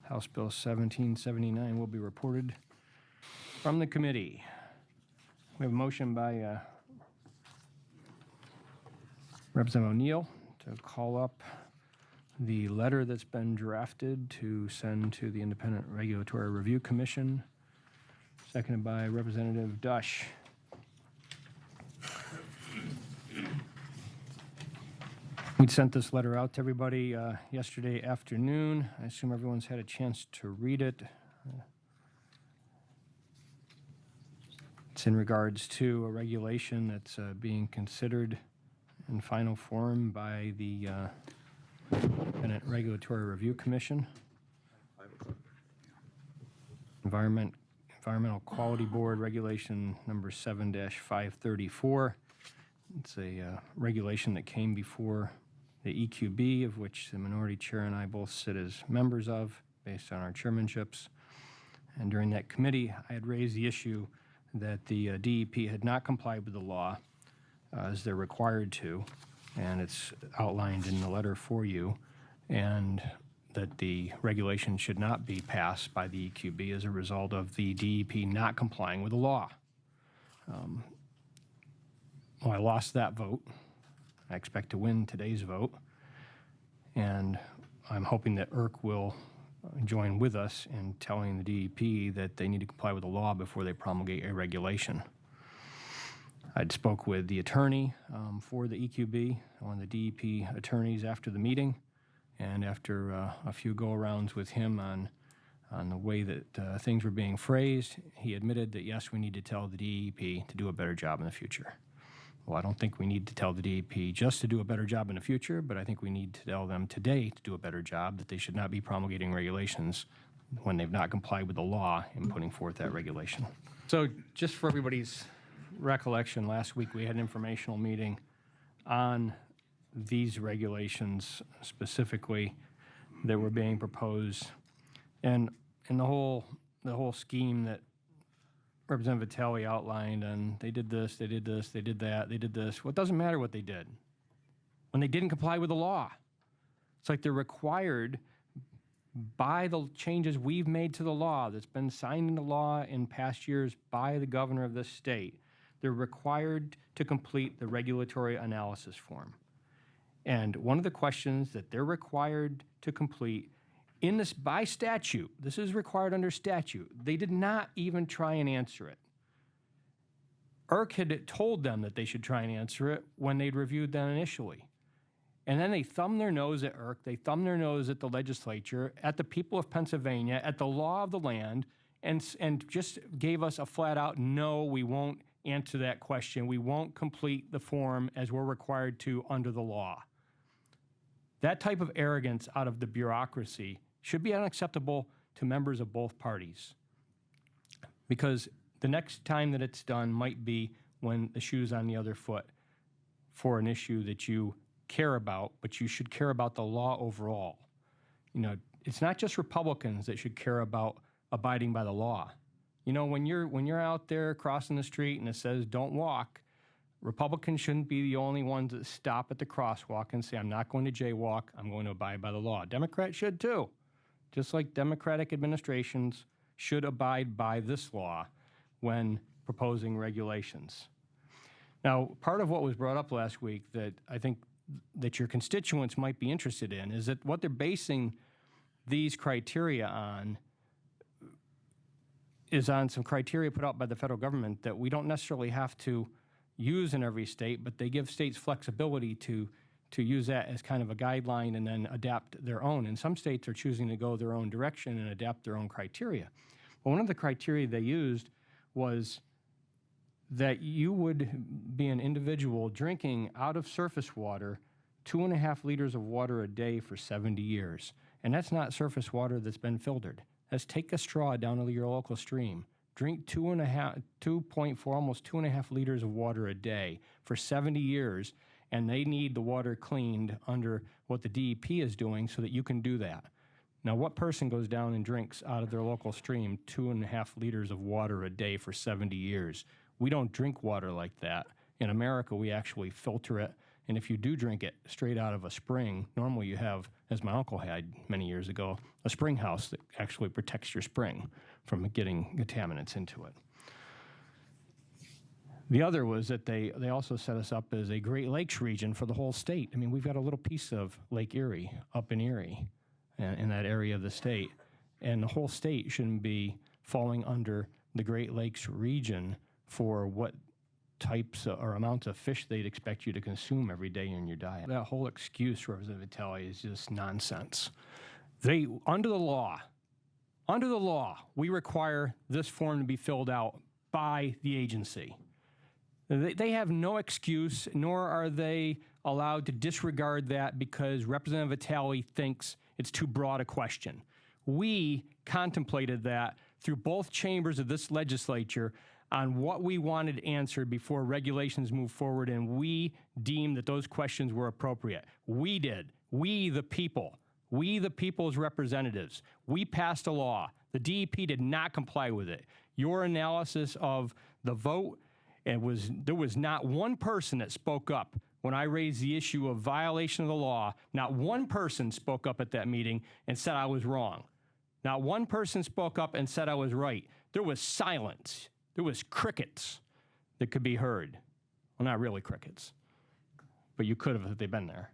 House Bill 1779 will be reported from the committee. We have a motion by Representative O'Neill to call up the letter that's been drafted to send to the Independent Regulatory Review Commission, seconded by Representative Dush. We sent this letter out to everybody yesterday afternoon. I assume everyone's had a chance to read it. It's in regards to a regulation that's being considered in final form by the Independent Regulatory Review Commission. Environmental Quality Board Regulation number 7-534. It's a regulation that came before the EQB, of which the minority chair and I both sit as members of, based on our chairmanships. And during that committee, I had raised the issue that the DEP had not complied with the law as they're required to, and it's outlined in the letter for you, and that the regulation should not be passed by the EQB as a result of the DEP not complying with the law. Well, I lost that vote. I expect to win today's vote, and I'm hoping that ERC will join with us in telling the DEP that they need to comply with the law before they promulgate a regulation. I'd spoke with the attorney for the EQB, one of the DEP attorneys, after the meeting, and after a few go-arounds with him on the way that things were being phrased, he admitted that, yes, we need to tell the DEP to do a better job in the future. Well, I don't think we need to tell the DEP just to do a better job in the future, but I think we need to tell them today to do a better job, that they should not be promulgating regulations when they've not complied with the law in putting forth that regulation. So just for everybody's recollection, last week we had an informational meeting on these regulations specifically that were being proposed, and the whole scheme that Representative Vitale outlined, and they did this, they did this, they did that, they did this. Well, it doesn't matter what they did when they didn't comply with the law. It's like they're required by the changes we've made to the law that's been signed into law in past years by the governor of this state. They're required to complete the regulatory analysis form. And one of the questions that they're required to complete in this by statute, this is required under statute, they did not even try and answer it. ERC had told them that they should try and answer it when they'd reviewed them initially. And then they thumbed their nose at ERC, they thumbed their nose at the legislature, at the people of Pennsylvania, at the law of the land, and just gave us a flat out, no, we won't answer that question. We won't complete the form as we're required to under the law. That type of arrogance out of the bureaucracy should be unacceptable to members of both parties, because the next time that it's done might be when the shoe's on the other foot for an issue that you care about, but you should care about the law overall. You know, it's not just Republicans that should care about abiding by the law. You know, when you're out there crossing the street and it says don't walk, Republicans shouldn't be the only ones that stop at the crosswalk and say, I'm not going to jaywalk, I'm going to abide by the law. Democrats should too. Just like Democratic administrations should abide by this law when proposing regulations. Now, part of what was brought up last week that I think that your constituents might be interested in is that what they're basing these criteria on is on some criteria put out by the federal government that we don't necessarily have to use in every state, but they give states flexibility to use that as kind of a guideline and then adapt their own. And some states are choosing to go their own direction and adapt their own criteria. Well, one of the criteria they used was that you would be an individual drinking out of surface water 2.5 liters of water a day for 70 years. And that's not surface water that's been filtered. That's take a straw down to your local stream, drink 2.4, almost 2.5 liters of water a day for 70 years, and they need the water cleaned under what the DEP is doing so that you can do that. Now, what person goes down and drinks out of their local stream 2.5 liters of water a day for 70 years? We don't drink water like that. In America, we actually filter it And if you do drink it straight out of a spring, normally you have, as my uncle had many years ago, a spring house that actually protects your spring from getting contaminants into it. The other was that they also set us up as a Great Lakes region for the whole state. I mean, we've got a little piece of Lake Erie up in Erie, in that area of the state. And the whole state shouldn't be falling under the Great Lakes region for what types or amounts of fish they'd expect you to consume every day in your diet. That whole excuse, Representative Vitale, is just nonsense. Under the law, we require this form to be filled out by the agency. They have no excuse, nor are they allowed to disregard that because Representative Vitale thinks it's too broad a question. We contemplated that through both chambers of this legislature on what we wanted answered before regulations moved forward, and we deemed that those questions were appropriate. We did. We, the people. We, the people's representatives. We passed a law. The DEP did not comply with it. Your analysis of the vote, there was not one person that spoke up when I raised the issue of violation of the law. Not one person spoke up at that meeting and said I was wrong. Not one person spoke up and said I was right. There was silence. There was crickets that could be heard. Well, not really crickets, but you could have if they'd been there.